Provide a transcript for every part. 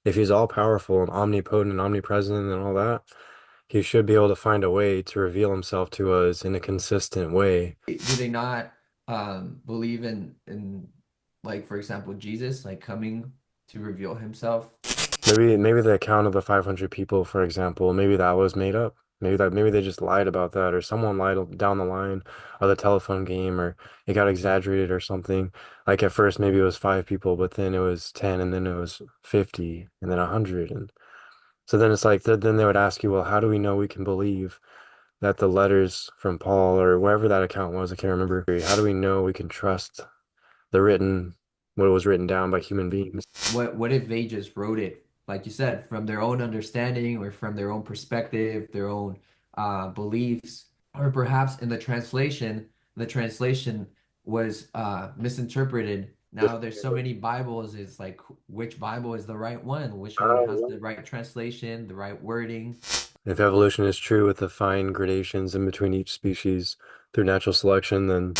if he's all powerful and omnipotent and omnipresent and all that, he should be able to find a way to reveal himself to us in a consistent way. Do they not believe in like for example Jesus like coming to reveal himself? Maybe the account of the 500 people, for example, maybe that was made up. Maybe they just lied about that, or someone lied down the line of the telephone game, or it got exaggerated or something. Like at first, maybe it was 5 people, but then it was 10, and then it was 50, and then 100, and so then it's like then they would ask you, well, how do we know we can believe that the letters from Paul or wherever that account was, I can't remember. How do we know we can trust the written, what was written down by human beings? What if they just wrote it, like you said, from their own understanding or from their own perspective, their own beliefs, or perhaps in the translation was misinterpreted. Now there's so many Bibles, it's like which Bible is the right one? Which one has the right translation, the right wording? If evolution is true with the fine gradations in between each species through natural selection, then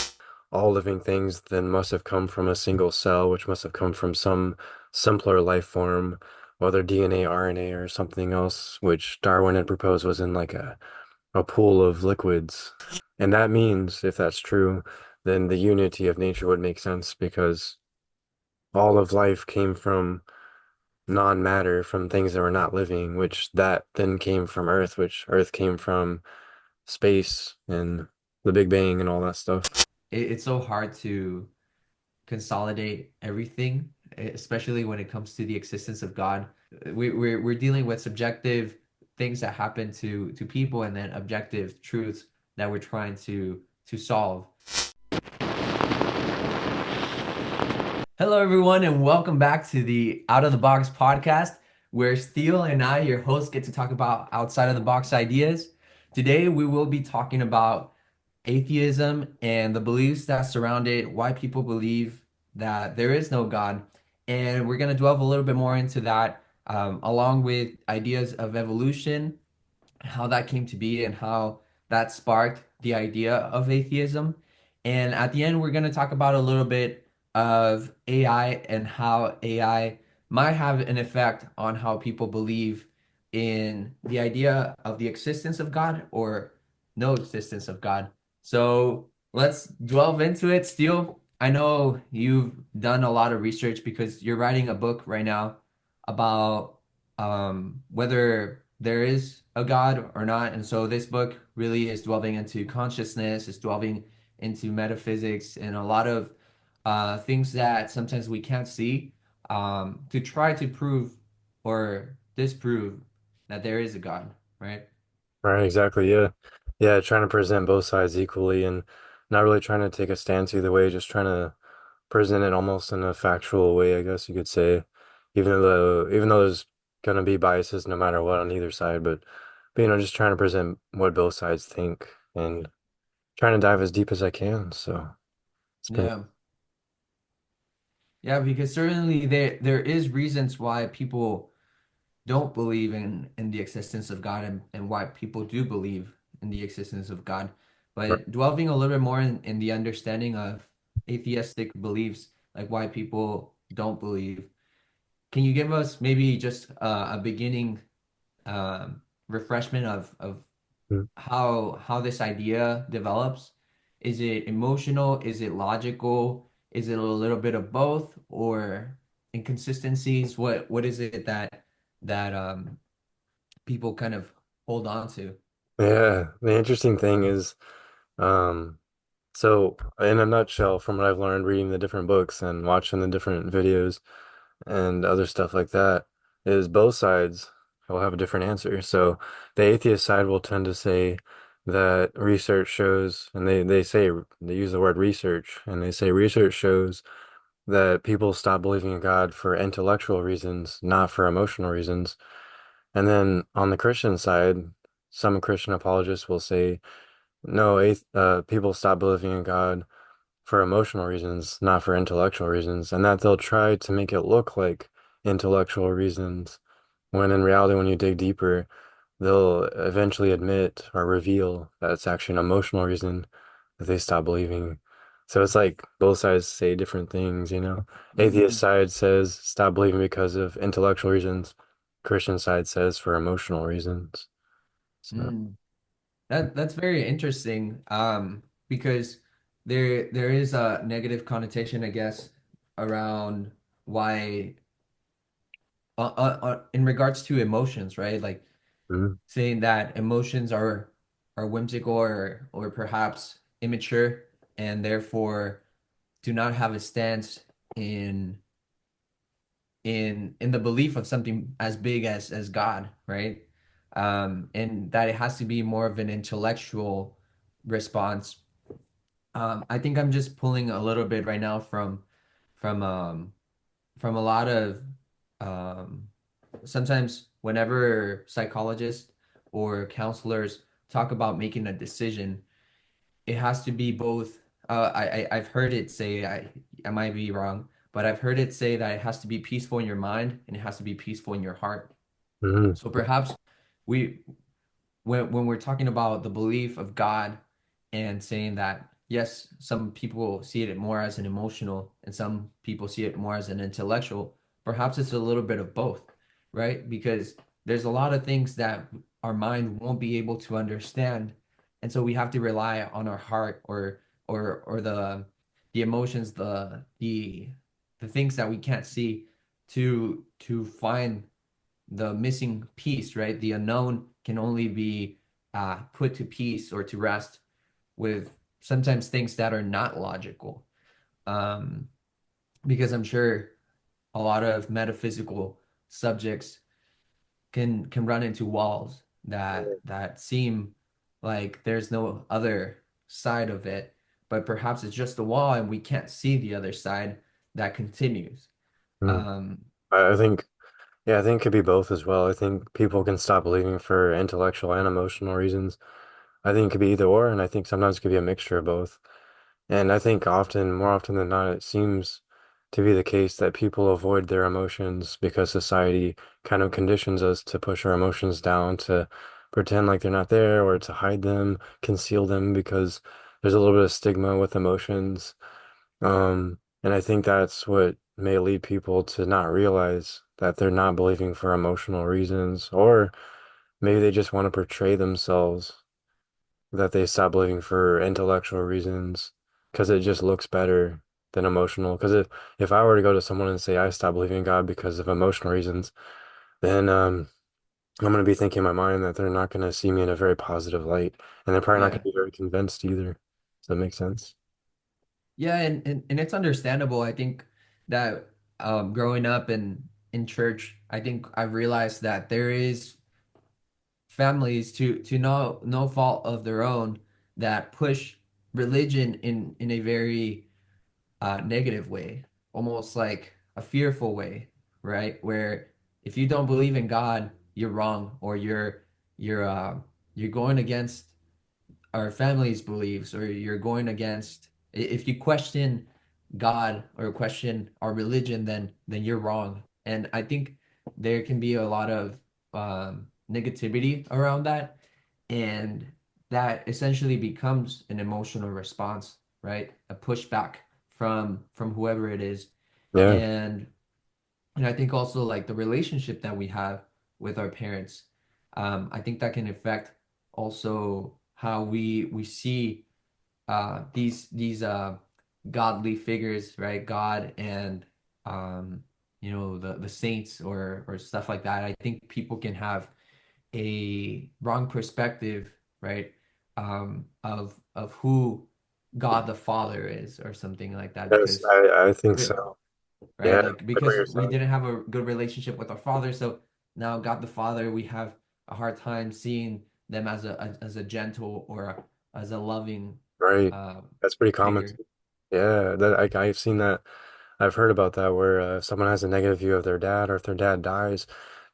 all living things then must have come from a single cell, which must have come from some simpler life form, whether DNA, RNA, or something else, which Darwin had proposed was in like a pool of liquids. And that means, if that's true, then the unity of nature would make sense because all of life came from non-matter, from things that were not living, which that then came from Earth, which Earth came from space and the Big Bang and all that stuff. It's so hard to consolidate everything, especially when it comes to the existence of God. We're dealing with subjective things that happen to people and then objective truths that we're trying to solve. Hello, everyone, and welcome back to the Out of the Box podcast, where Steele and I, your hosts, get to talk about outside of the box ideas. Today, we will be talking about atheism and the beliefs that surround it, why people believe that there is no God. And we're going to delve a little bit more into that, along with ideas of evolution, how that came to be, and how that sparked the idea of atheism. And at the end, we're going to talk about a little bit of AI and how AI might have an effect on how people believe in the idea of the existence of God or no existence of God. So let's delve into it. Steele, I know you've done a lot of research because you're writing a book right now about whether there is a God or not. And so this book really is delving into consciousness, is delving into metaphysics and a lot of things that sometimes we can't see to try to prove or disprove that there is a God, right? Right, exactly. Yeah. Yeah, trying to present both sides equally and not really trying to take a stance either way, just trying to present it almost in a factual way, I guess you could say. Even though there's gonna be biases no matter what on either side, but just trying to present what both sides think and trying to dive as deep as I can. So it's been Yeah. Yeah, because certainly there is reasons why people don't believe in the existence of God and why people do believe in the existence of God. But delving a little bit more in the understanding of atheistic beliefs, like why people don't believe, can you give us maybe just a beginning refreshment of how this idea develops? Is it emotional? Is it logical? Is it a little bit of both or inconsistencies? What is it that people kind of hold on to? yeah, the interesting thing is um so in a nutshell, from what I've learned reading the different books and watching the different videos and other stuff like that, is both sides will have a different answer. So the atheist side will tend to say that research shows, and they use the word research, and they say research shows that people stop believing in God for intellectual reasons, not for emotional reasons. And then on the Christian side, some Christian apologists will say, no, people stop believing in God for emotional reasons, not for intellectual reasons, and that they'll try to make it look like intellectual reasons, when in reality, when you dig deeper, they'll eventually admit or reveal that it's actually an emotional reason that they stop believing. So it's like both sides say different things, you know. Atheist Mm, side says stop believing because of intellectual reasons. Christian side says for emotional reasons. So, mm. That's very interesting. Because there is a negative connotation, I guess, around why in regards to emotions, right? Like mm, saying that emotions are whimsical or perhaps immature and therefore do not have a stance in in the belief of something as big as God, right? And that it has to be more of an intellectual response. I think I'm just pulling a little bit right now from um from a lot of um sometimes whenever psychologists or counselors talk about making a decision, it has to be both. I've heard it say, I might be wrong, but I've heard it say that it has to be peaceful in your mind and it has to be peaceful in your heart. mm, So perhaps we when we're talking about the belief of God and saying that yes, some people see it more as an emotional and some people see it more as an intellectual, perhaps it's a little bit of both, right? Because there's a lot of things that our mind won't be able to understand, and so we have to rely on our heart or the emotions, the things that we can't see to find the missing piece, right? The unknown can only be put to peace or to rest with sometimes things that are not logical. Um, because I'm sure a lot of metaphysical subjects can run into walls that seem like there's no other side of it, but perhaps it's just a wall and we can't see the other side that continues. mm. Um, I think, yeah, I think it could be both as well. I think people can stop believing for intellectual and emotional reasons. I think it could be either or, and I think sometimes it could be a mixture of both. And I think often, more often than not, it seems to be the case that people avoid their emotions because society kind of conditions us to push our emotions down, to pretend like they're not there or to hide them, conceal them because there's a little bit of stigma with emotions. And I think that's what may lead people to not realize that they're not believing for emotional reasons, or maybe they just want to portray themselves that they stop believing for intellectual reasons because it just looks better than emotional. Because if I were to go to someone and say I stop believing in God because of emotional reasons, then I'm going to be thinking in my mind that they're not going to see me in a very positive light, and they're probably not going yeah. to be very convinced either. Does that make sense? Yeah, and it's understandable. I think that growing up in church, I think I've realized that there is families to no fault of their own that push religion in a very negative way, almost like a fearful way, right? Where if you don't believe in God, you're wrong, or you're going against our family's beliefs or you're going against if you question God or question our religion, then you're wrong. And I think there can be a lot of negativity around that, and that essentially becomes an emotional response, right? A pushback from whoever it is. Yeah, And and I think also like the relationship that we have with our parents, I think that can affect also how we see these godly figures, right? God and the saints or stuff like that. I think people can have a wrong perspective, right? Of who God the Father is or something like that yes, because I think uh, so. Yeah, right? Like like what because you're we saying. didn't have a good relationship with our father, so now God the Father, we have a hard time seeing them as as a gentle or as a loving Right. uh, That's pretty common figure. too. Yeah, that I've seen that. I've heard about that where if someone has a negative view of their dad, or if their dad dies,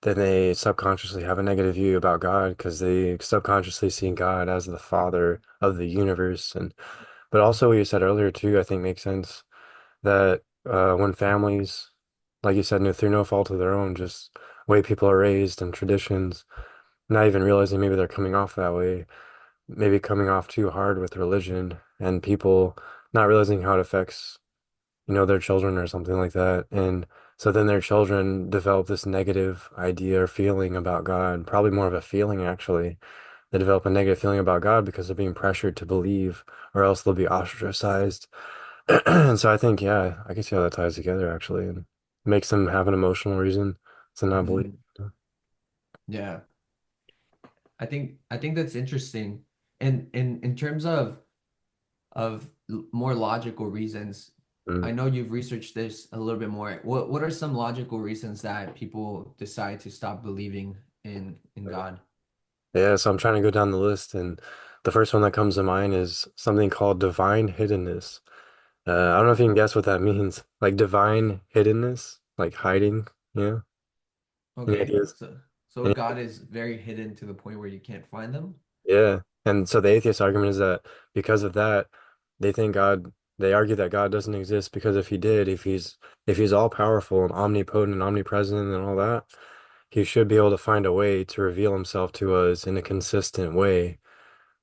then they subconsciously have a negative view about God because they subconsciously see God as the father of the universe. And but also what you said earlier too, I think makes sense that when families, like you said, no, through no fault of their own, just way people are raised and traditions, not even realizing maybe they're coming off that way, maybe coming off too hard with religion, and people not realizing how it affects, their children or something like that. And so then their children develop this negative idea or feeling about God, probably more of a feeling actually. They develop a negative feeling about God because they're being pressured to believe, or else they'll be ostracized. And so I think, yeah, I can see how that ties together actually, and makes them have an emotional reason to not believe. Mm, yeah. I think that's interesting. And in terms of more logical reasons, Mm. I know you've researched this a little bit more. What are some logical reasons that people decide to stop believing in God? Yeah, so I'm trying to go down the list, and the first one that comes to mind is something called divine hiddenness. I don't know if you can guess what that means. Like divine hiddenness, like hiding, yeah. Any Okay. ideas? So Any- God is very hidden to the point where you can't find them? Yeah. And so the atheist argument is that because of that, they think God, they argue that God doesn't exist because if he did, if he's all powerful and omnipotent and omnipresent and all that, he should be able to find a way to reveal himself to us in a consistent way.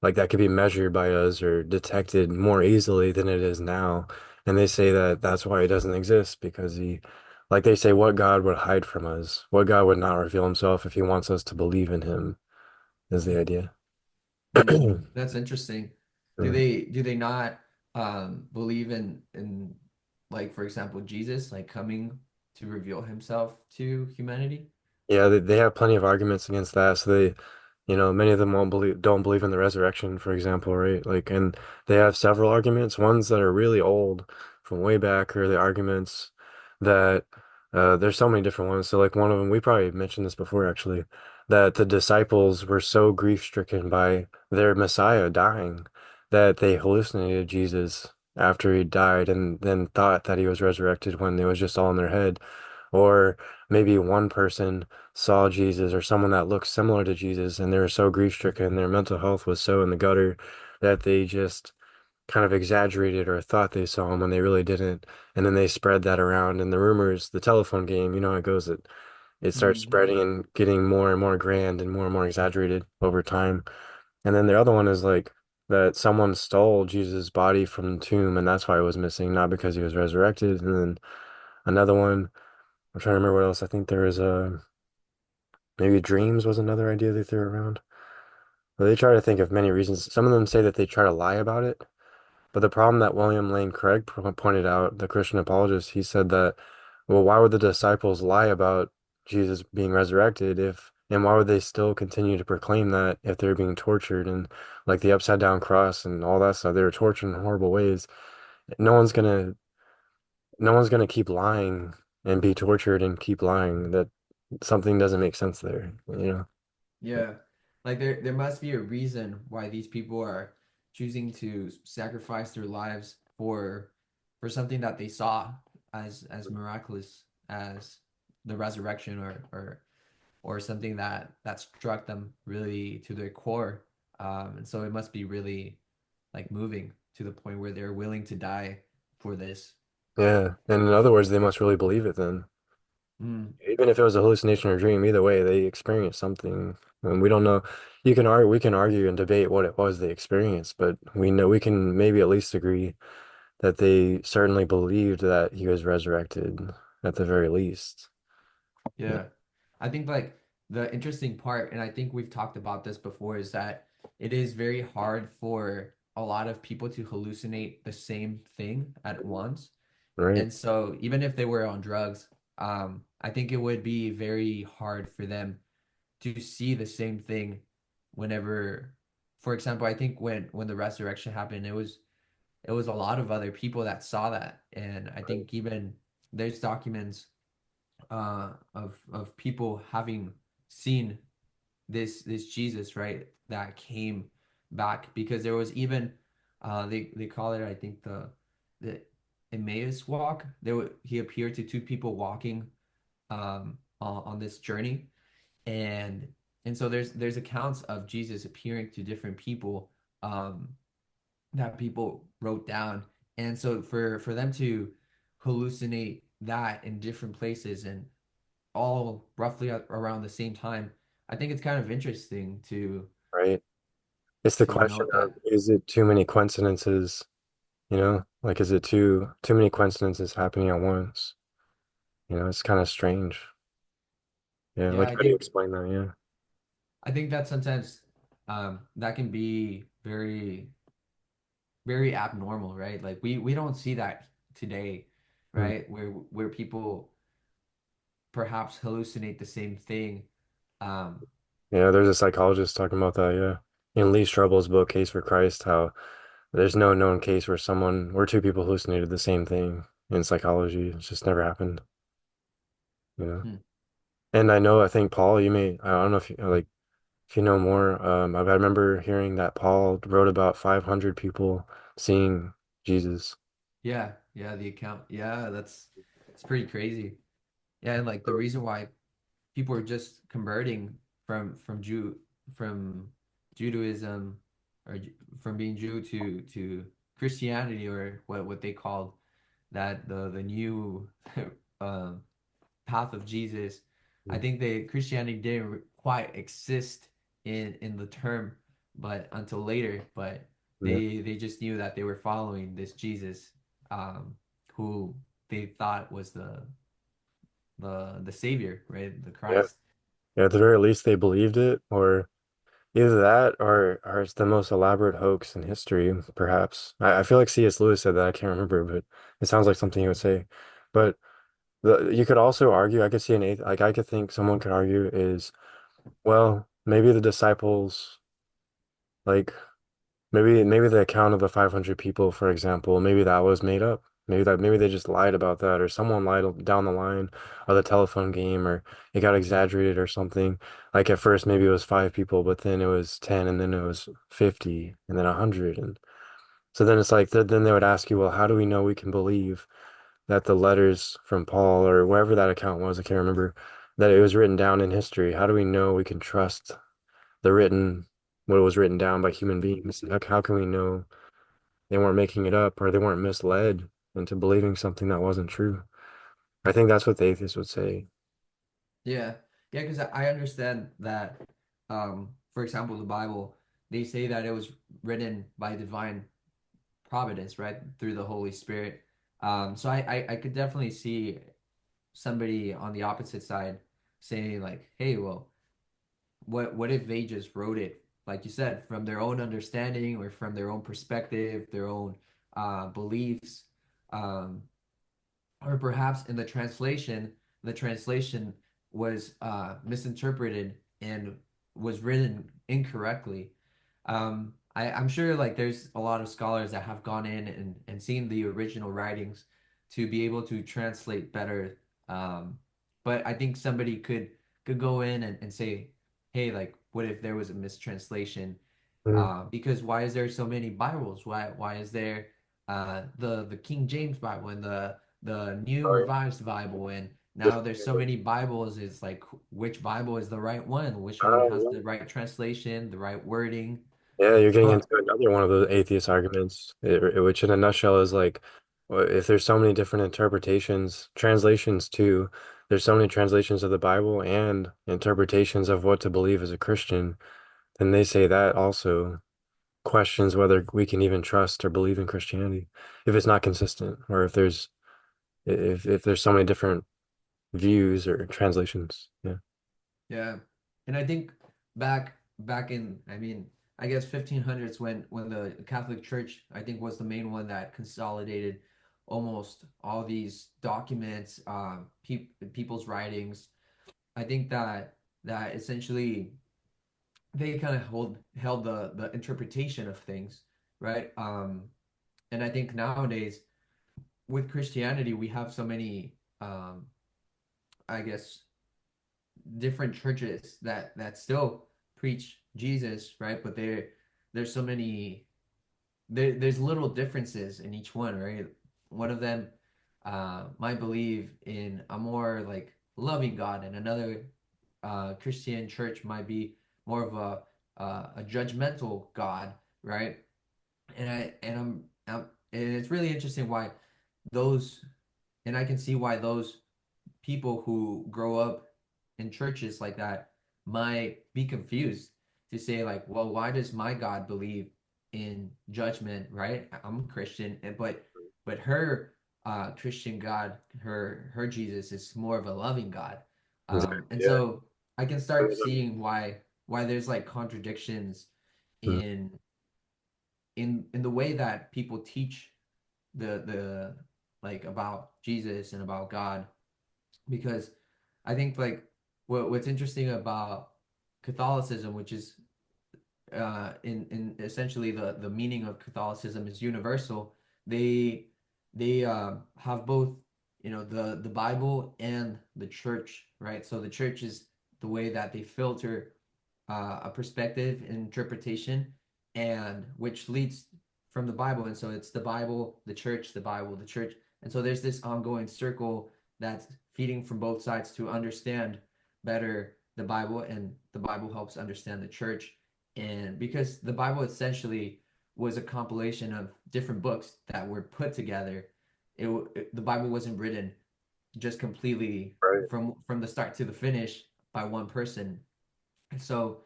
Like that could be measured by us or detected more easily than it is now. And they say that that's why he doesn't exist because like they say, what God would hide from us? What God would not reveal himself if he wants us to believe in him, is the idea. That's interesting. Yeah. Do they not believe in like for example Jesus like coming to reveal himself to humanity? Yeah, they have plenty of arguments against that. So many of them don't believe in the resurrection, for example, right? Like, and they have several arguments. Ones that are really old from way back are the arguments that there's so many different ones. So, like, one of them, we probably mentioned this before, actually, that the disciples were so grief-stricken by their Messiah dying that they hallucinated Jesus after he died and then thought that he was resurrected when it was just all in their head. Or maybe one person saw Jesus or someone that looked similar to Jesus and they were so grief-stricken, their mental health was so in the gutter that they just kind of exaggerated or thought they saw him when they really didn't. And then they spread that around. And the rumors, the telephone game, you know how it goes, it starts Mm, spreading and getting more and more grand and more exaggerated over time. And then the other one is like that someone stole Jesus' body from the tomb and that's why it was missing, not because he was resurrected. And then another one, I'm trying to remember what else. I think there was maybe dreams was another idea they threw around. But they try to think of many reasons. Some of them say that they try to lie about it. But the problem that William Lane Craig pointed out, the Christian apologist, he said that, well, why would the disciples lie about Jesus being resurrected and why would they still continue to proclaim that if they're being tortured and like the upside down cross and all that stuff, they were tortured in horrible ways. No one's gonna, no one's gonna keep lying and be tortured and keep lying. That something doesn't make sense there, you know? yeah. Like there must be a reason why these people are choosing to sacrifice their lives for something that they saw as miraculous as the resurrection or something that struck them really to their core. And so it must be really like moving to the point where they're willing to die for this. Yeah. And in other words, they must really believe it then. Mm, Even if it was a hallucination or a dream, either way, they experienced something. And we don't know. We can argue and debate what it was they experienced, but we know we can maybe at least agree that they certainly believed that he was resurrected at the very least. Yeah. yeah. I think like the interesting part, and I think we've talked about this before, is that it is very hard for a lot of people to hallucinate the same thing at once. Right. And so even if they were on drugs, I think it would be very hard for them to see the same thing whenever, for example, I think when the resurrection happened, it was a lot of other people that saw that. And I think even there's documents of people having seen this Jesus, right, that came back because there was even they call it I think the Emmaus walk. He appeared to two people walking on this journey and so there's accounts of Jesus appearing to different people um that people wrote down. And so for them to hallucinate that in different places and all roughly around the same time, I think it's kind of interesting Right. It's the to question note of that. is it too many coincidences Like, is it too many coincidences happening at once? It's kind of strange. Yeah, Yeah, like how do you explain that? Yeah. I think that sometimes that can be very very abnormal, right? Like we don't see that today, Mm. right? Where people perhaps hallucinate the same thing. Um, Yeah, there's a psychologist talking about that, yeah. In Lee Strobel's book, Case for Christ, how there's no known case where two people hallucinated the same thing in psychology. It's just never happened, you know. hmm, And I think Paul, I don't know if if you know more, I remember hearing that Paul wrote about 500 people seeing Jesus. yeah, yeah, the account, yeah, that's it's pretty crazy. Yeah, and like the reason why people are just converting from from Judaism or from being Jew to Christianity or what they called that the new um path of Jesus. I Mm. think that Christianity didn't quite exist in the term, but until later. But Yeah, they just knew that they were following this Jesus, um, who they thought was the Savior, right? The yeah, Christ. yeah. At the very least, they believed it, or either that, or it's the most elaborate hoax in history, perhaps. I feel like C.S. Lewis said that. I can't remember, but it sounds like something he would say. But you could also argue. I could see like I could think someone could argue is, well, maybe the disciples, like maybe the account of the 500 people, for example, maybe that was made up. Maybe they just lied about that, or someone lied down the line, or the telephone game, or it got exaggerated or something. Like at first, maybe it was five people, but then it was 10, and then it was 50, and then 100, and so then it's like then they would ask you, well, how do we know we can believe that the letters from Paul or wherever that account was, I can't remember, that it was written down in history? How do we know we can trust the written what was written down by human beings? How can we know they weren't making it up or they weren't misled into believing something that wasn't true? I think that's what the atheists would say. Yeah, yeah, because I understand that, for example, the Bible, they say that it was written by divine providence, right, through the Holy Spirit. So I could definitely see somebody on the opposite side saying like, hey, well, what if they just wrote it, like you said, from their own understanding or from their own perspective, their own beliefs, um, or perhaps in the translation was misinterpreted and was written incorrectly. I'm sure like there's a lot of scholars that have gone in and seen the original writings to be able to translate better. But I think somebody could go in and say, hey, like, what if there was a mistranslation? Mm. Because why is there so many Bibles? Why is there the King James Bible and the New Oh, Revised Bible, and yeah. now there's so many Bibles. It's like which Bible is the right one? Which one has Oh, the right translation, the right wording? yeah, you're getting But into another one of the atheist arguments, which in a nutshell is like, well, if there's so many different interpretations, translations too, there's so many translations of the Bible and interpretations of what to believe as a Christian, then they say that also questions whether we can even trust or believe in Christianity if it's not consistent, or if there's so many different views or translations. Yeah. yeah, and I think back in, I mean, I guess 1500s when the Catholic Church, I think, was the main one that consolidated almost all these documents, people's writings. I think that essentially they kind of held the interpretation of things, right? And I think nowadays with Christianity we have so many, I guess, different churches that still preach Jesus, right? But there's so many, there's little differences in each one, right? One of them might believe in a more like loving God, and another Christian church might be more of a judgmental God, right? And it's really interesting why those, and I can see why those people who grow up in churches like that might be confused to say like, well, why does my God believe? in judgment, right? I'm a Christian, but her Christian God, her Jesus is more of a loving God. Exactly. And Yeah. so I can start seeing why there's like contradictions Mm. in in the way that people teach the like about Jesus and about God, because I think like what's interesting about Catholicism, which is in essentially the meaning of Catholicism is universal. They they have both, you know, the Bible and the church, right? So the church is the way that they filter a perspective and interpretation, and which leads from the Bible. And so it's the Bible, the church, the Bible, the church. And so there's this ongoing circle that's feeding from both sides to understand better the Bible, and the Bible helps understand the church. And because the Bible essentially was a compilation of different books that were put together, the Bible wasn't written just completely Right. from the start to the finish by one person. So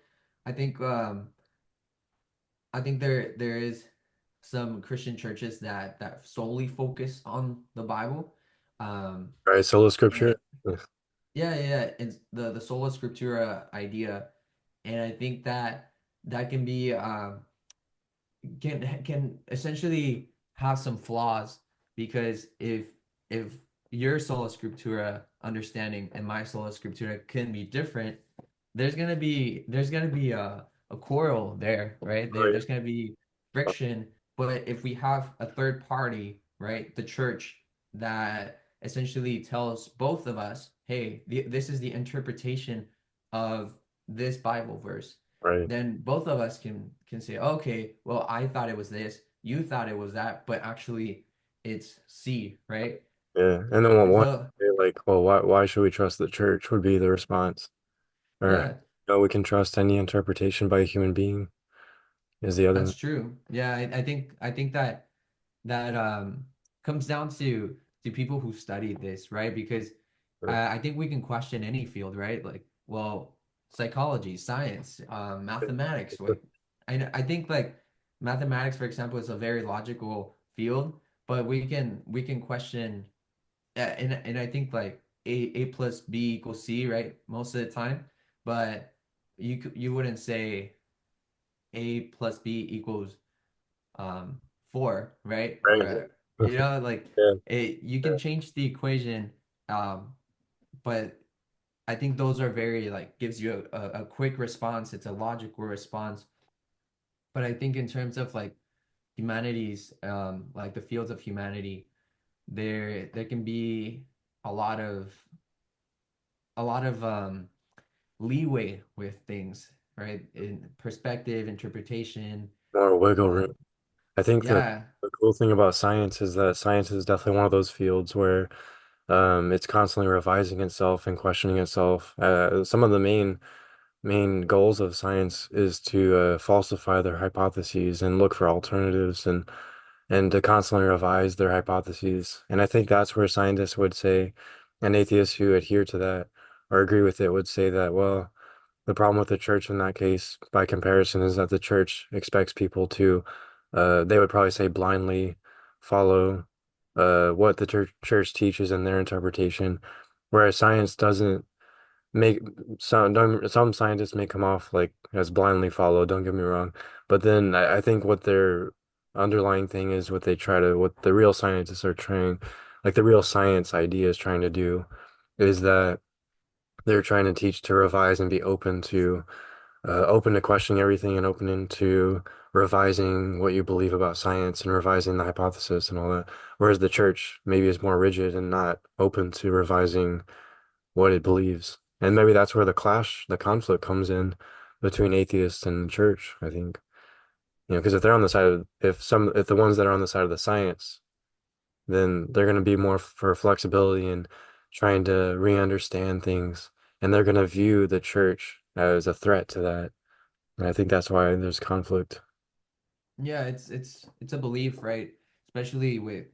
I think I think there is some Christian churches that solely focus on the Bible. Um, Right. Solo and scripture. Yeah. yeah, it's the sola scriptura idea, and I think that that can be can essentially have some flaws, because if your sola scriptura understanding and my sola scriptura can be different, there's gonna be a quarrel there, right? Right. There's gonna be friction. But if we have a third party, right, the church, that essentially tells both of us, hey, this is the interpretation of this Bible verse, Right. then both of us can say, okay, well, I thought it was this, you thought it was that, but actually it's C, right? Yeah. And then And one so, say like, well, why should we trust the church would be the response. Or yeah, no, we can trust any interpretation by a human being is the other that's one. true. Yeah, I think that that comes down to people who study this, right? Because Yeah. I think we can question any field, right? Like, well, psychology, science, mathematics. Like, I think like mathematics, for example, is a very logical field, but we can question, and I think like A plus B equals C, right? Most of the time, but you wouldn't say A plus B equals um 4, right? Right. Or Yeah. like Yeah. you can change the equation, um but I think those are very like gives you a quick response. It's a logical response. But I think in terms of like humanities, like the fields of humanity, there can be a lot of leeway with things, right? In perspective, interpretation. More wiggle Uh, room. I think that yeah, the cool thing about science is that science is definitely one of those fields where it's constantly revising itself and questioning itself. Some of the main goals of science is to falsify their hypotheses and look for alternatives and to constantly revise their hypotheses. And I think that's where scientists would say, and atheists who adhere to that or agree with it would say that, well, the problem with the church in that case, by comparison, is that the church expects people to, they would probably say blindly follow what the church teaches in their interpretation, whereas science doesn't make some scientists may come off like as blindly follow, don't get me wrong. But then I think what their underlying thing is what the real scientists are trying, like the real science idea is trying to do, is that they're trying to teach to revise and be open to questioning everything and open to revising what you believe about science and revising the hypothesis and all that. Whereas the church maybe is more rigid and not open to revising what it believes. And maybe that's where the conflict comes in between atheists and the church, I think. You know, because if they're on the side of, if the ones that are on the side of the science, then they're going to be more for flexibility and trying to re-understand things. And they're going to view the church as a threat to that. And I think that's why there's conflict. yeah, it's a belief, right? Especially with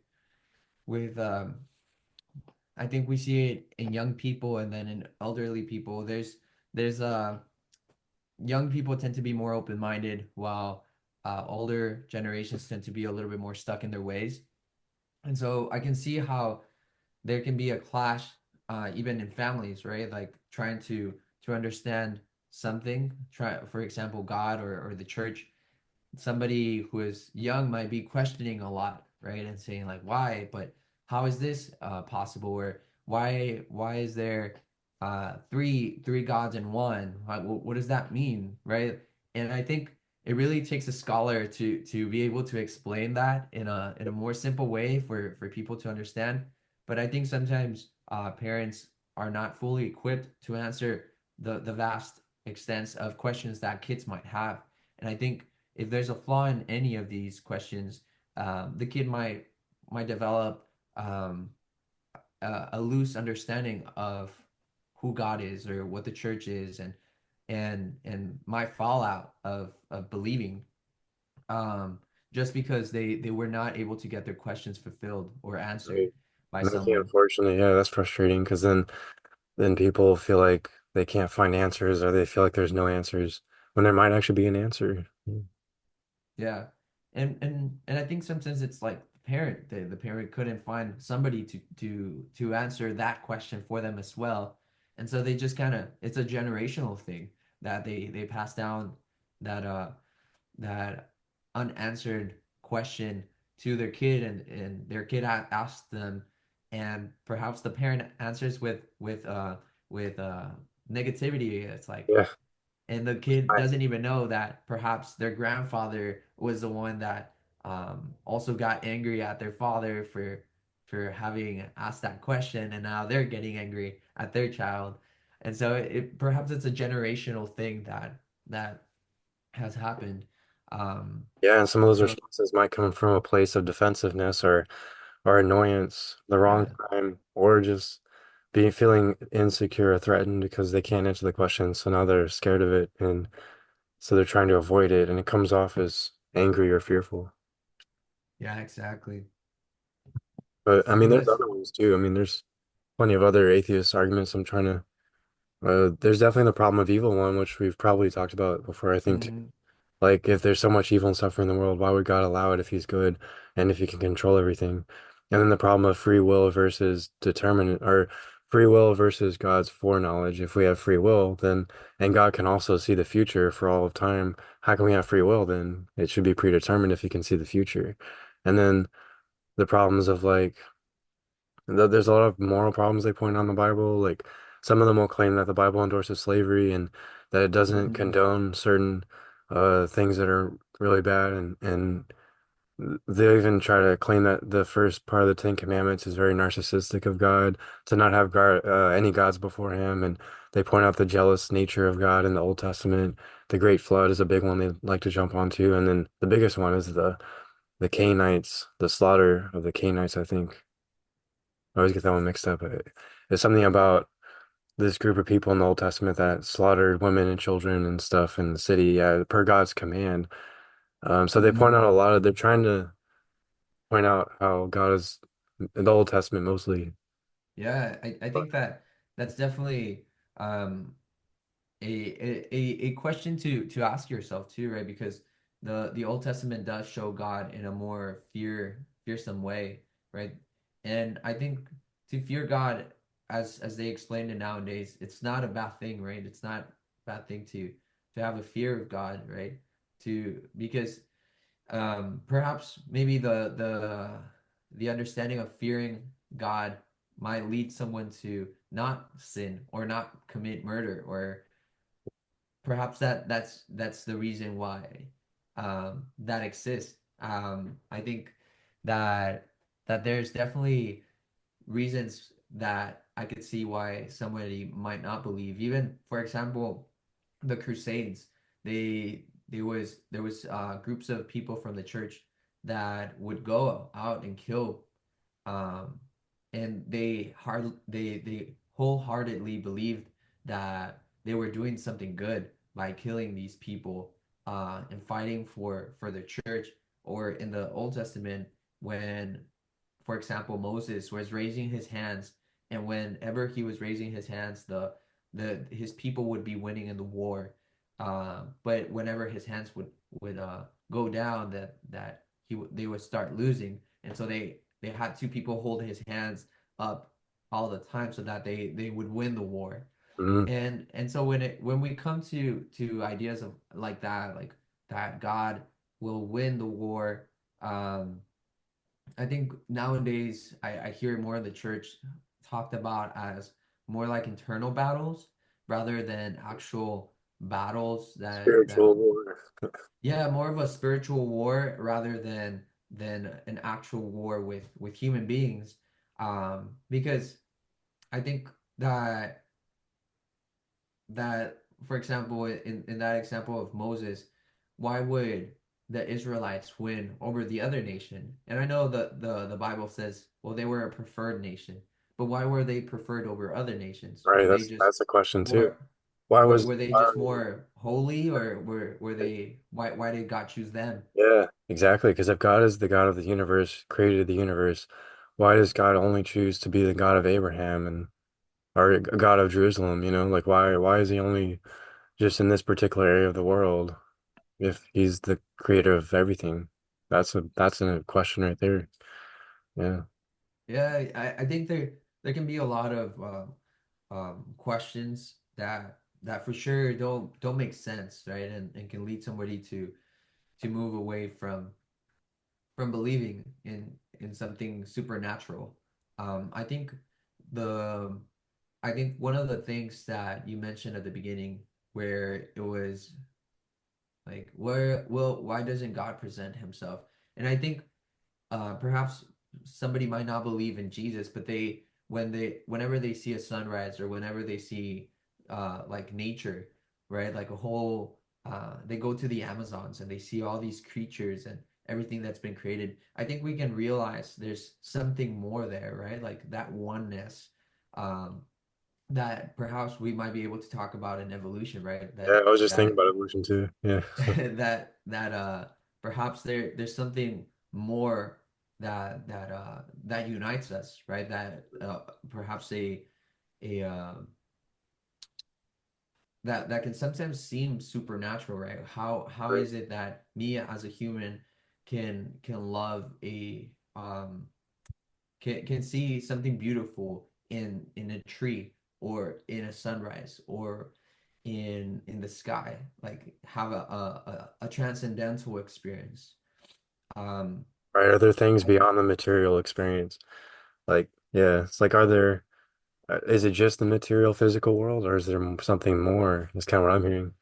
I think we see it in young people and then in elderly people. There's young people tend to be more open-minded, while older generations tend to be a little bit more stuck in their ways. And so I can see how there can be a clash even in families, right? Like trying to understand something, try for example, God or the church. Somebody who is young might be questioning a lot, right? And saying like, why? But how is this possible? Or why is there three gods in one? What does that mean, right? And I think it really takes a scholar to be able to explain that in a more simple way for people to understand. But I think sometimes parents are not fully equipped to answer the vast extents of questions that kids might have. And I think if there's a flaw in any of these questions, the kid might develop um, a loose understanding of who God is or what the church is, and might fall out of believing just because they were not able to get their questions fulfilled or answered Right. by And I think someone. unfortunately, yeah, that's frustrating because then people feel like they can't find answers or they feel like there's no answers when there might actually be an answer. Yeah. And I think sometimes it's like the parent couldn't find somebody to answer that question for them as well. And so they just kind of it's a generational thing that they pass down that that unanswered question to their kid, and their kid asks them, and perhaps the parent answers with negativity. It's like, Yeah. and the kid I, doesn't even know that perhaps their grandfather was the one that also got angry at their father for having asked that question, and now they're getting angry at their child. And so perhaps it's a generational thing that has happened. um yeah, and some of those so responses might come from a place of defensiveness or annoyance, the wrong yeah, time, or just being feeling insecure or threatened because they can't answer the question. So now they're scared of it, and so they're trying to avoid it, and it comes off as angry or fearful. yeah, exactly. But I mean, there's Because other ones too. I mean, there's plenty of other atheist arguments. I'm trying to. There's definitely the problem of evil one, which we've probably talked about before, I think. mhm, Like, if there's so much evil and suffering in the world, why would God allow it if he's good and if he can control everything? And then the problem of free will versus determinate, or free will versus God's foreknowledge. If we have free will, then, and God can also see the future for all of time, how can we have free will then? It should be predetermined if he can see the future. And then the problems of like, there's a lot of moral problems they point out in the Bible. Like, some of them will claim that the Bible endorses slavery and that it doesn't mhm, condone certain things that are really bad, and they even try to claim that the first part of the Ten Commandments is very narcissistic of God, to not have God, any gods before him. And they point out the jealous nature of God in the Old Testament. The Great Flood is a big one they like to jump onto. And then the biggest one is the Canaanites, the slaughter of the Canaanites, I think. I always get that one mixed up. It's something about this group of people in the Old Testament that slaughtered women and children and stuff in the city, yeah, per God's command. So they point mhm. out a lot of, they're trying to point out how God is in the Old Testament mostly. Yeah, I But think that that's definitely um a question to ask yourself too, right? Because the Old Testament does show God in a more fearsome way, right? And I think to fear God, as they explain it nowadays, it's not a bad thing, right? It's not a bad thing to have a fear of God, right? To because perhaps maybe the understanding of fearing God might lead someone to not sin or not commit murder, or perhaps that's the reason why that exists. I think that that there's definitely reasons that I could see why somebody might not believe. Even for example, the Crusades, there was groups of people from the church that would go out and kill, um, and they wholeheartedly believed that they were doing something good by killing these people and fighting for the church. Or in the Old Testament, when, for example, Moses was raising his hands, and whenever he was raising his hands, the his people would be winning in the war. But whenever his hands would go down, that they would start losing, and so they had two people hold his hands up all the time so that they would win the war. Mm, And so when we come to ideas of like that, like that God will win the war, um, I think nowadays I hear more of the church talked about as more like internal battles rather than actual battles that spiritual war. yeah, more of a spiritual war rather than an actual war with human beings. Because I think that for example in that example of Moses, why would the Israelites win over the other nation? And I know the Bible says, well, they were a preferred nation, but why were they preferred over other nations? Right, Were they just that's a question too. more Why were, was were they just more holy, or were they why did God choose them? yeah, exactly. Because if God is the God of the universe, created the universe, why does God only choose to be the God of Abraham and or a God of Jerusalem? Like why is he only just in this particular area of the world if he's the creator of everything? That's a question right there. Yeah. Yeah, I think there can be a lot of questions that for sure don't make sense, right? And can lead somebody to move away from believing in something supernatural. I think the I think one of the things that you mentioned at the beginning, where it was like, why doesn't God present himself? And I think perhaps somebody might not believe in Jesus, but whenever they see a sunrise, or whenever they see like nature, right? Like a whole they go to the Amazons and they see all these creatures and everything that's been created. I think we can realize there's something more there, right? Like that oneness, um, that perhaps we might be able to talk about in evolution, right? Yeah, That I was just thinking that about evolution too. Yeah. that perhaps there's something more that unites us, right? That perhaps a that can sometimes seem supernatural, right? How Right. is it that me as a human can love a can see something beautiful in a tree, or in a sunrise, or in the sky, like have a transcendental experience. Um, Right. Are there things I beyond the material experience? Like, yeah, it's like, is it just the material physical world or is there something more? That's kind of what I'm hearing.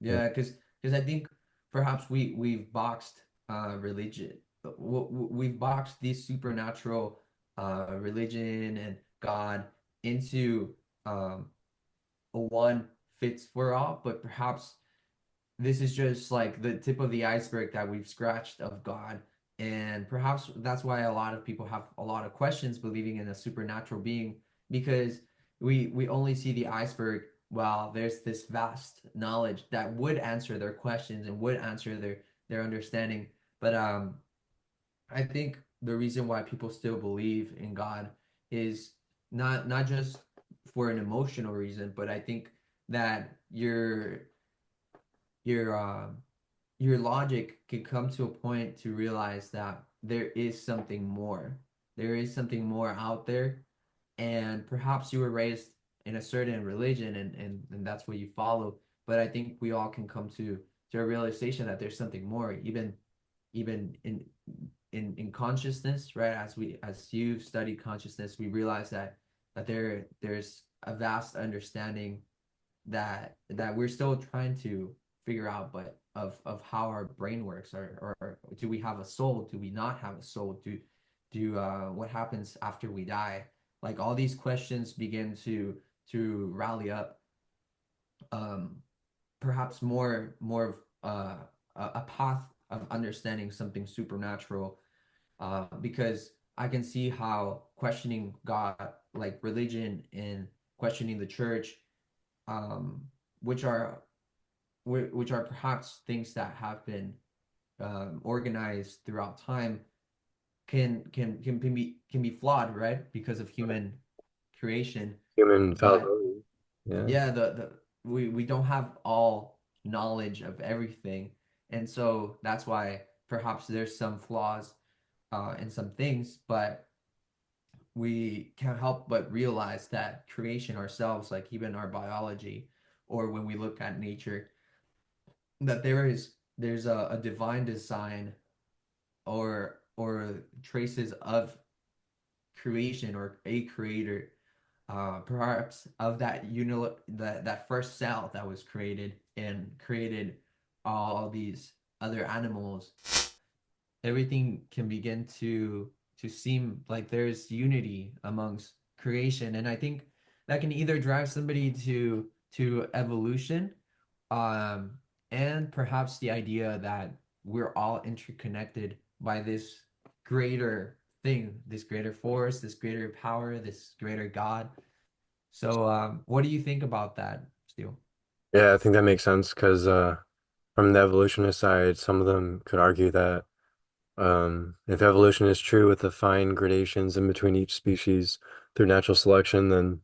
Yeah. Yeah, because I think perhaps we've boxed religion, we've boxed these supernatural religion and God into a one fits for all, but perhaps this is just like the tip of the iceberg that we've scratched of God. And perhaps that's why a lot of people have a lot of questions believing in a supernatural being, because we only see the iceberg while there's this vast knowledge that would answer their questions and would answer their understanding. But I think the reason why people still believe in God is not just for an emotional reason, but I think that your your logic can come to a point to realize that there is something more. There is something more out there, and perhaps you were raised in a certain religion, and that's what you follow. But I think we all can come to a realization that there's something more, even in consciousness, right? As you've studied consciousness, we realize that there's a vast understanding that we're still trying to figure out, but of how our brain works, or do we have a soul? Do we not have a soul? Do what happens after we die? Like all these questions begin to rally up, um, perhaps more of a path of understanding something supernatural, because I can see how questioning God, like religion, and questioning the church, um, which are which are perhaps things that have been organized throughout time, can be flawed, right? Because of Right. human creation. Human But fallibility. Yeah. yeah, the we don't have all knowledge of everything, And so that's why perhaps there's some flaws in some things, but we can't help but realize that creation ourselves, like even our biology, or when we look at nature, that there's a divine design or traces of creation or a creator, perhaps of that first cell that was created and created all these other animals. Everything can begin to seem like there's unity amongst creation, and I think that can either drive somebody to evolution, um and perhaps the idea that we're all interconnected by this greater thing, this greater force, this greater power, this greater God. So what do you think about that, Steele? Yeah, I think that makes sense because from the evolutionist side, some of them could argue that if evolution is true with the fine gradations in between each species through natural selection, then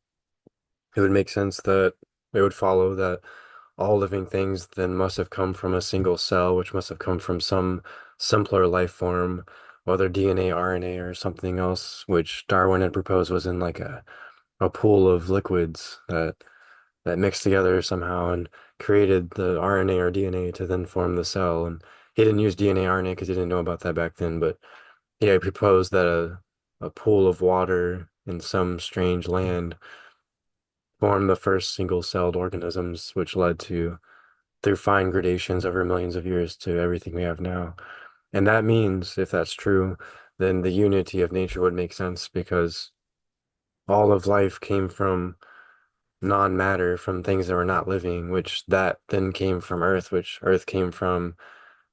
it would make sense that it would follow that all living things then must have come from a single cell, which must have come from some simpler life form, whether DNA, RNA, or something else, which Darwin had proposed was in like a pool of liquids that mixed together somehow and created the RNA or DNA to then form the cell. And he didn't use DNA, RNA because he didn't know about that back then, but yeah, he proposed that a pool of water in some strange land formed the first single-celled organisms, which led to, through fine gradations over millions of years, to everything we have now. And that means, if that's true, then the unity of nature would make sense because all of life came from non-matter, from things that were not living, which that then came from Earth, which Earth came from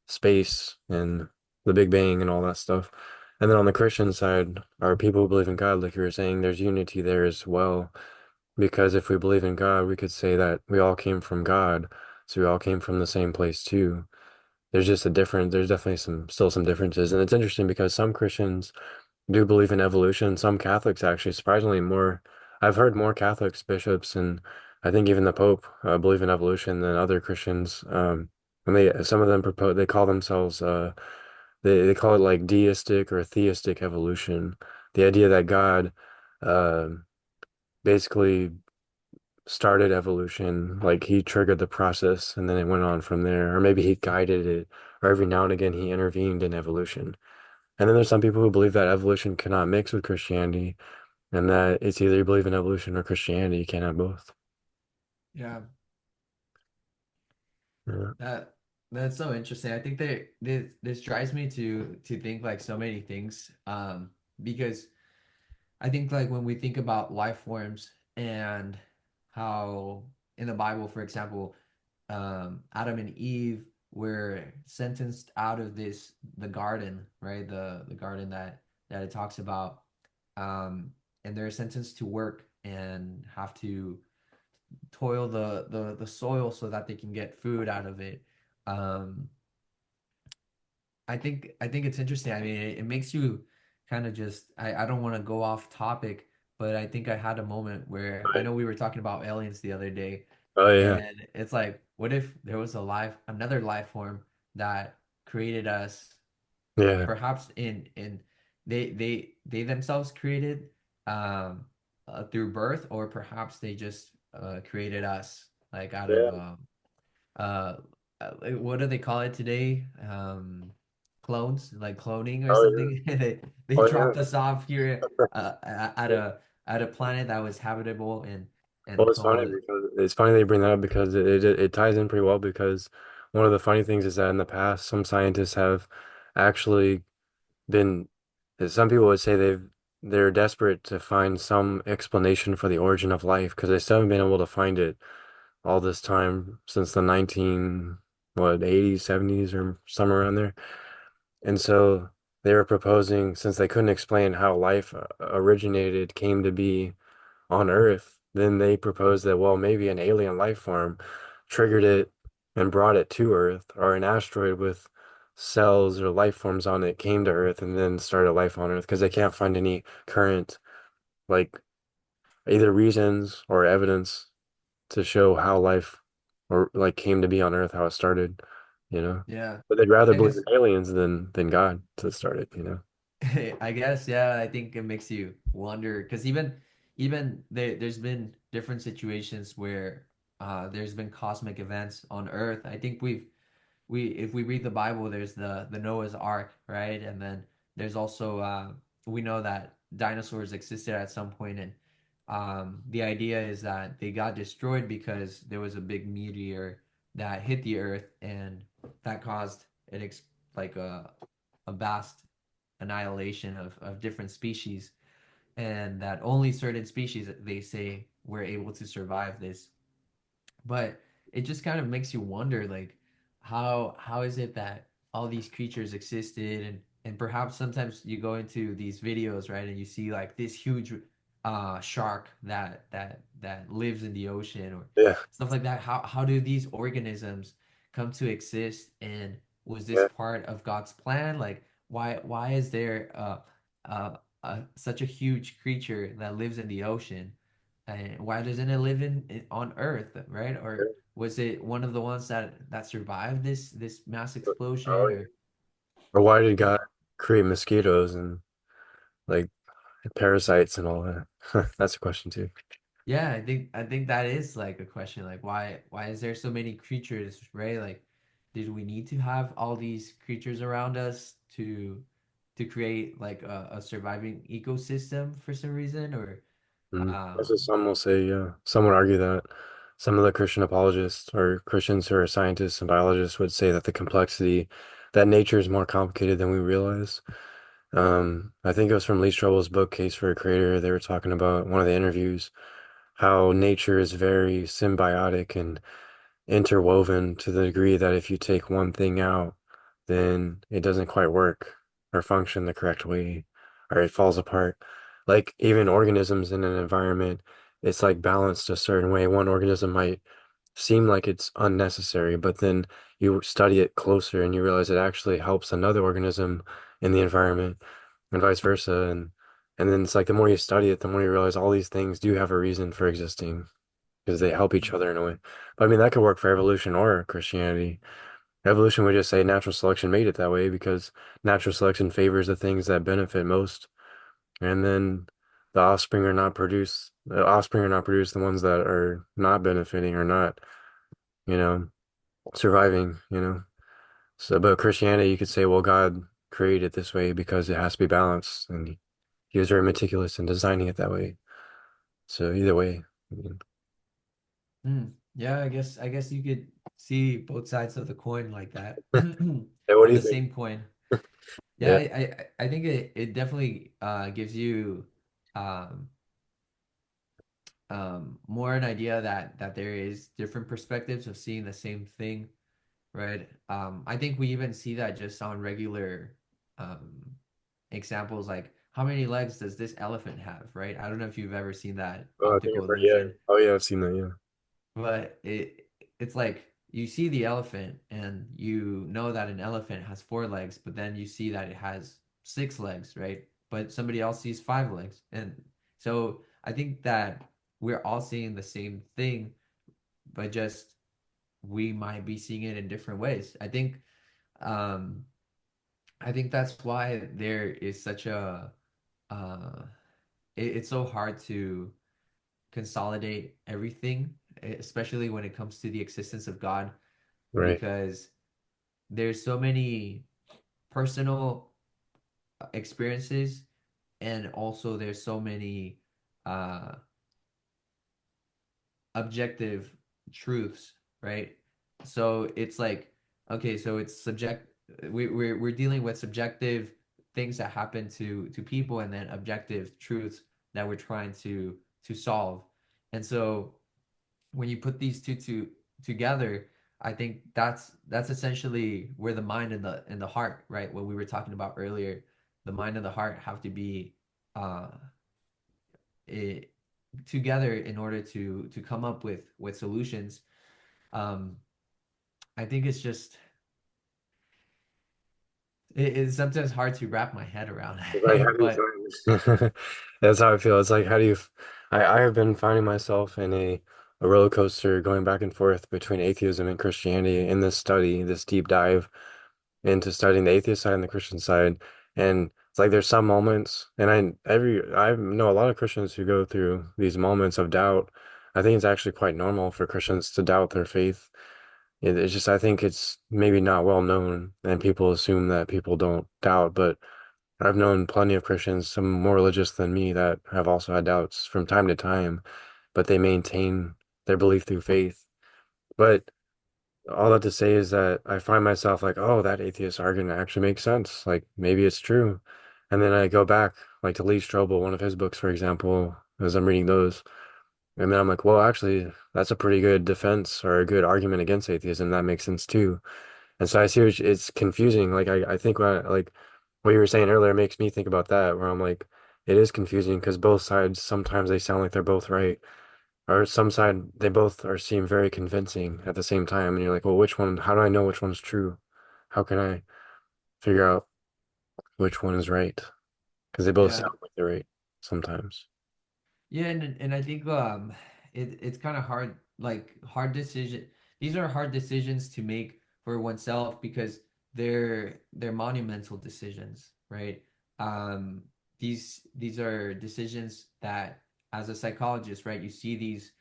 space and the Big Bang and all that stuff. And then on the Christian side, our people who believe in God, like you were saying, there's unity there as well. Because if we believe in God, we could say that we all came from God. So we all came from the same place too. There's just a different, there's definitely still some differences. And it's interesting because some Christians do believe in evolution. Some Catholics actually, surprisingly more, I've heard more Catholics, bishops, and I think even the Pope believe in evolution than other Christians. And some of them propose, they call themselves, they call it like deistic or theistic evolution. The idea that God, um basically started evolution, like he triggered the process and then it went on from there, or maybe he guided it, or every now and again he intervened in evolution. And then there's some people who believe that evolution cannot mix with Christianity and that it's either you believe in evolution or Christianity. You can't have both. Yeah, Yeah. that that's so interesting. I think this drives me to think like so many things, because I think like when we think about life forms and how in the Bible, for example, Adam and Eve were sentenced out of the garden, right? The garden that it talks about, and they're sentenced to work and have to toil the soil so that they can get food out of it. Um, I think it's interesting. I mean, it makes you kind of just I don't want to go off topic, but I think I had a moment where I Right. know we were talking about aliens the other day, Oh yeah. and it's like, what if there was another life form that created us, Yeah. perhaps in they themselves created through birth, or perhaps they just created us like out of Yeah. uh like, what do they call it today? Clones, like cloning or Oh yeah. something. They Oh dropped yeah. us off here at a planet that was habitable, Well, and it's funny told. because it's funny they bring that up because it ties in pretty well because one of the funny things is that in the past some scientists have actually been some people would say they're desperate to find some explanation for the origin of life because they still haven't been able to find it all this time since the 80s, 70s or somewhere around there. And so they were proposing since they couldn't explain how life originated, came to be on Earth, then they proposed that, well, maybe an alien life form triggered it and brought it to Earth, or an asteroid with cells or life forms on it came to Earth and then started life on Earth because they can't find any current, like, either reasons or evidence to show how life or like came to be on Earth, how it started. you know. Yeah. But they'd rather I believe in guess aliens than God to start it, you know. I guess, yeah, I think it makes you wonder because even there's been different situations where there's been cosmic events on Earth. I think we if we read the Bible, there's the Noah's Ark, right? And then there's also we know that dinosaurs existed at some point, and the idea is that they got destroyed because there was a big meteor that hit the Earth, and that caused like a vast annihilation of different species, and that only certain species, they say, were able to survive this. But it just kind of makes you wonder, like, how is it that all these creatures existed, and perhaps sometimes you go into these videos, right, and you see like this huge shark that lives in the ocean or Yeah, stuff like that. How do these organisms come to exist, and was this yeah. part of God's plan? Like, why is there such a huge creature that lives in the ocean? And why doesn't it live on Earth, right? Yeah. Or was it one of the ones that survived this mass Oh, explosion? yeah. Or Or why did yeah, God create mosquitoes and like parasites and all that? That's a question too. yeah, I think that is like a question. Like, why is there so many creatures, right? Like, did we need to have all these creatures around us to create like a surviving ecosystem for some reason? Or That's what um, some will say, yeah. Some would argue that some of the Christian apologists or Christians who are scientists and biologists would say that the complexity, that nature is more complicated than we realize. I think it was from Lee Strobel's book, Case for a Creator. They were talking about one of the interviews, how nature is very symbiotic and interwoven to the degree that if you take one thing out, then it doesn't quite work or function the correct way, or it falls apart. Like even organisms in an environment, it's like balanced a certain way. One organism might seem like it's unnecessary, but then you study it closer and you realize it actually helps another organism in the environment and vice versa. And then it's like the more you study it, the more you realize all these things do have a reason for existing because they help each other in a way. But I mean, that could work for evolution or Christianity. Evolution would just say natural selection made it that way because natural selection favors the things that benefit most, and then the offspring are not produced the ones that are not benefiting or not, you know, surviving, you know. So, but Christianity, you could say, well, God created it this way because it has to be balanced, and he was very meticulous in designing it that way. So either way, I mean, yeah, I guess you could see both sides of the coin like that, hey, what or do you the think? same coin. Yeah, Yeah, I think it definitely gives you um, more an idea that there is different perspectives of seeing the same thing, right? I think we even see that just on regular um, examples, like how many legs does this elephant have, right? I don't know if you've ever seen that oh, I think optical I've heard, yeah. illusion. Oh, yeah, I've seen that, yeah. But it's like you see the elephant and you know that an elephant has four legs, but then you see that it has six legs, right? But somebody else sees five legs. And so I think that we're all seeing the same thing, but just we might be seeing it in different ways. Um I think that's why there is such a uh it's so hard to consolidate everything, especially when it comes to the existence of God, Right. because there's so many personal experiences, and also there's so many uh, objective truths, right? So it's like, okay, so it's we're dealing with subjective things that happen to people, and then objective truths that we're trying to solve. And so when you put these two together, I think that's essentially where the mind and the heart, right? What we were talking about earlier, the mind and the heart have to be uh it, together in order to come up with solutions. Um, I think it's just it's sometimes hard to wrap my head around, Like, how do you but find That's how I feel. It's like, how do you, I have been finding myself in a a roller coaster going back and forth between atheism and Christianity in this study, this deep dive into studying the atheist side and the Christian side. And it's like there's some moments, and I know a lot of Christians who go through these moments of doubt. I think it's actually quite normal for Christians to doubt their faith. It's just I think it's maybe not well known, and people assume that people don't doubt, but I've known plenty of Christians, some more religious than me, that have also had doubts from time to time, but they maintain their belief through faith. But all that to say is that I find myself like, oh, that atheist argument actually makes sense. Like maybe it's true. And then I go back, like to Lee Strobel, one of his books, for example, as I'm reading those. And then I'm like, well, actually, that's a pretty good defense or a good argument against atheism. That makes sense too. And so I see it's confusing. Like I think like what you were saying earlier makes me think about that, where I'm like, it is confusing because both sides sometimes they sound like they're both right. Or some side they both are seem very convincing at the same time. And you're like, well, which one, how do I know which one's true? How can I figure out which one is right? Because they both Yeah. sound like they're right sometimes. Yeah, and I think it's kind of hard, like hard decision. These are hard decisions to make for oneself because they're monumental decisions, right? Um, these are decisions that as a psychologist, right, you see these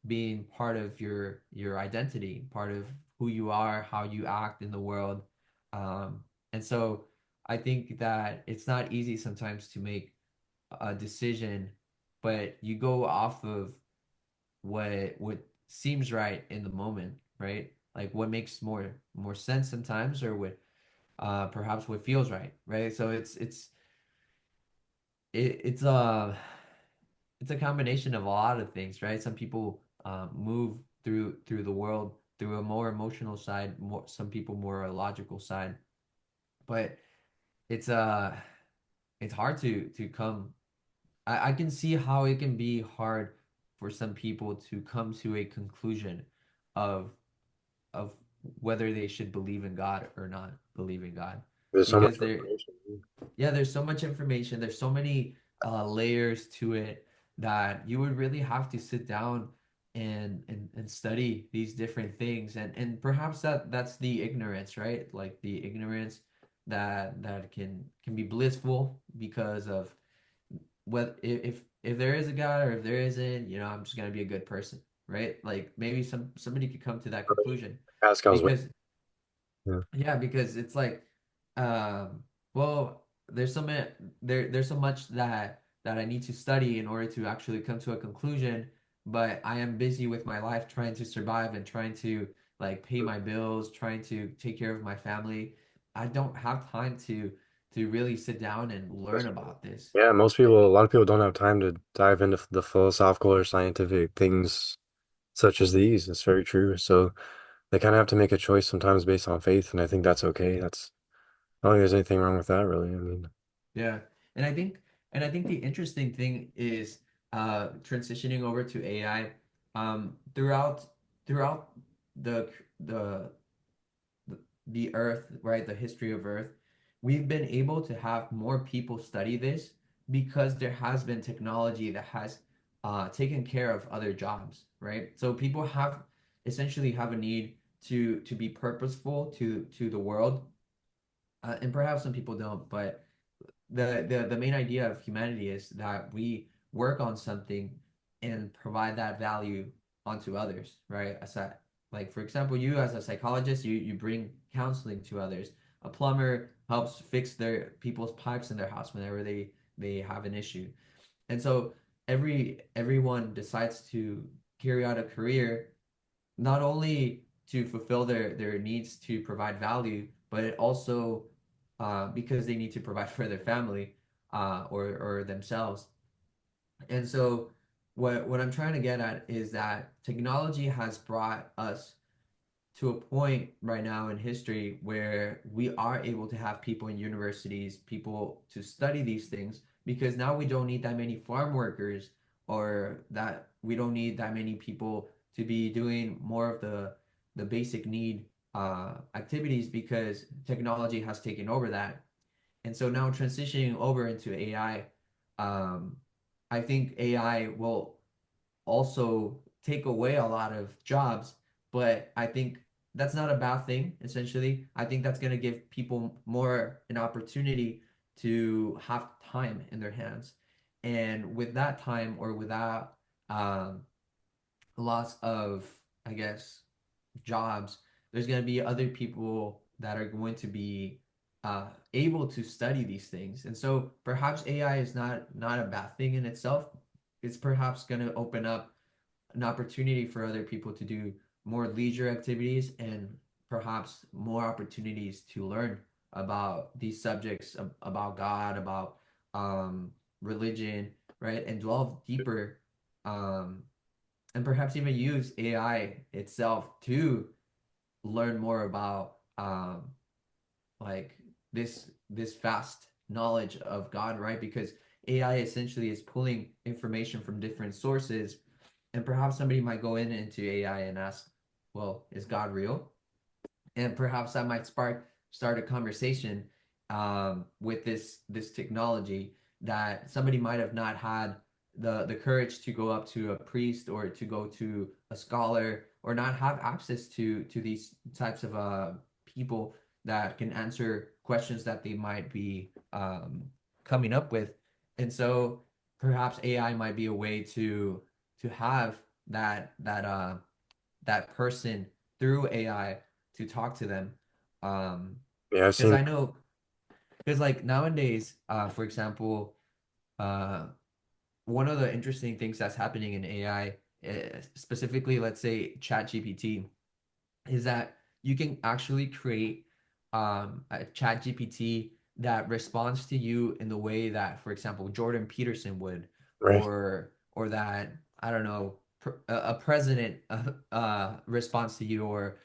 being part of your identity, part of who you are, how you act in the world. And so I think that it's not easy sometimes to make a decision, but you go off of what seems right in the moment, right? Like what makes more sense sometimes, or what perhaps what feels right, right? So it's it's a combination of a lot of things, right? Some people move through the world through a more emotional side, more some people more a logical side, but it's uh it's hard to come I can see how it can be hard for some people to come to a conclusion of of whether they should believe in God or not believe in God. There's so much Because information. yeah, there's so much information, there's so many layers to it that you would really have to sit down and study these different things. And perhaps that's the ignorance, right? Like the ignorance that can be blissful because of what if there is a God or if there isn't, I'm just gonna be a good person, right? Like maybe somebody could come to that conclusion Pascal's way. because Yeah. yeah, because it's like, well, there's so much that I need to study in order to actually come to a conclusion, but I am busy with my life trying to survive and trying to like pay my bills, trying to take care of my family. I don't have time to really sit down and learn about this. Yeah, most people, a lot of people don't have time to dive into the philosophical or scientific things such as these. It's very true. So they kind of have to make a choice sometimes based on faith, and I think that's okay. I don't think there's anything wrong with that, really. I mean, Yeah. And I think the interesting thing is transitioning over to AI throughout the the the earth, right? The history of earth, we've been able to have more people study this because there has been technology that has taken care of other jobs, right? So people have essentially have a need to be purposeful to the world, and perhaps some people don't, but the main idea of humanity is that we work on something and provide that value onto others, right? As a, like for example, you as a psychologist, you bring counseling to others. A plumber helps fix their people's pipes in their house whenever they have an issue. And so everyone decides to carry out a career not only to fulfill their needs to provide value, but it also because they need to provide for their family or themselves. And so what I'm trying to get at is that technology has brought us to a point right now in history where we are able to have people in universities, people to study these things, because now we don't need that many farm workers or that we don't need that many people to be doing more of the basic need activities because technology has taken over that. And so now transitioning over into AI, I think AI will also take away a lot of jobs, but I think that's not a bad thing, essentially. I think that's going to give people more an opportunity to have time in their hands. And with that time or without um, lots of, I guess, jobs, there's going to be other people that are going to be able to study these things. And so perhaps AI is not a bad thing in itself. It's perhaps going to open up an opportunity for other people to do more leisure activities and perhaps more opportunities to learn about these subjects, about God, about um, religion, right? And delve deeper, um, and perhaps even use AI itself to learn more about like this vast knowledge of God, right? Because AI essentially is pulling information from different sources, and perhaps somebody might go into AI and ask, well, is God real? And perhaps that might start a conversation with this technology that somebody might have not had the courage to go up to a priest or to go to a scholar or not have access to these types of people that can answer questions that they might be coming up with. And so perhaps AI might be a way to have that person through AI to talk to them. Um, Yeah, I've because seen. I know, because like nowadays, for example, uh, one of the interesting things that's happening in AI, specifically, let's say ChatGPT, is that you can actually create a chat GPT that responds to you in the way that, for example, Jordan Peterson would, Right. or that I don't know, a president responds to you, or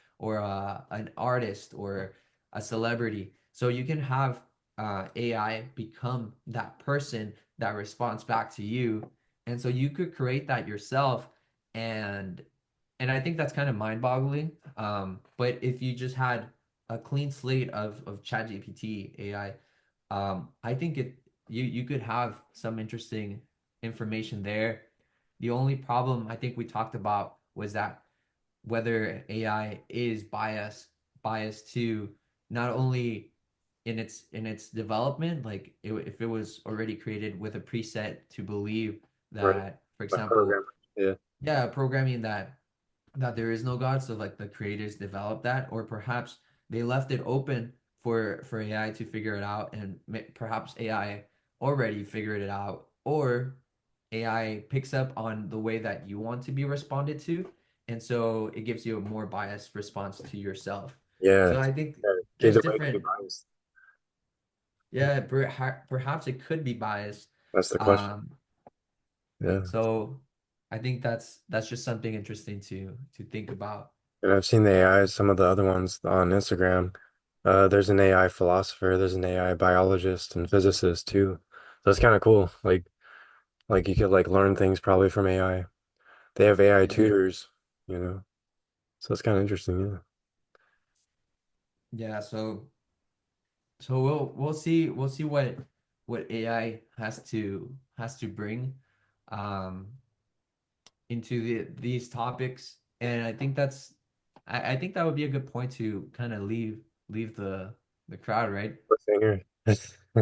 an artist or a celebrity. So you can have AI become that person that responds back to you, and so you could create that yourself, and I think that's kind of mind-boggling. But if you just had a clean slate of ChatGPT AI, I think you could have some interesting information there. The only problem I think we talked about was that whether AI is biased to not only in its development, like if it was already created with a preset to believe Right. that, for My example, programmer. Yeah. yeah, programming that there is no God, so like the creators developed that, or perhaps they left it open for AI to figure it out, and perhaps AI already figured it out, or AI picks up on the way that you want to be responded to, and so it gives you a more biased response to yourself. Yeah. So I think Yeah. there's Either way could be different, biased. yeah, perhaps it could be biased. That's the question. Um, Yeah. so I think that's just something interesting to think about. And I've seen the AI, some of the other ones on Instagram. There's an AI philosopher, there's an AI biologist and physicist too. So it's kind of cool. Like you could like learn things probably from AI. They have AI Yeah. tutors, you know. So it's kind of interesting, yeah. Yeah, so we'll see what AI has to bring um into these topics. And I think I think that would be a good point to kind of leave the crowd, right? Cliffhanger.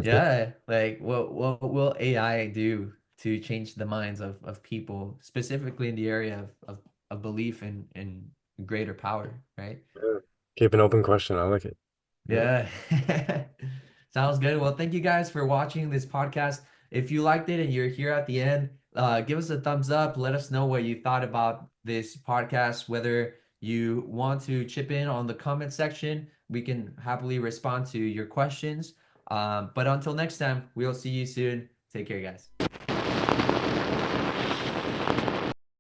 Yeah, like what will AI do to change the minds of people, specifically in the area of belief in greater power, right? Yeah. Keep an open question. I like it. Yeah. Yeah. Sounds good. Well, thank you guys for watching this podcast. If you liked it and you're here at the end, give us a thumbs up. Let us know what you thought about this podcast, whether you want to chip in on the comment section. We can happily respond to your questions. But until next time, we'll see you soon. Take care, guys.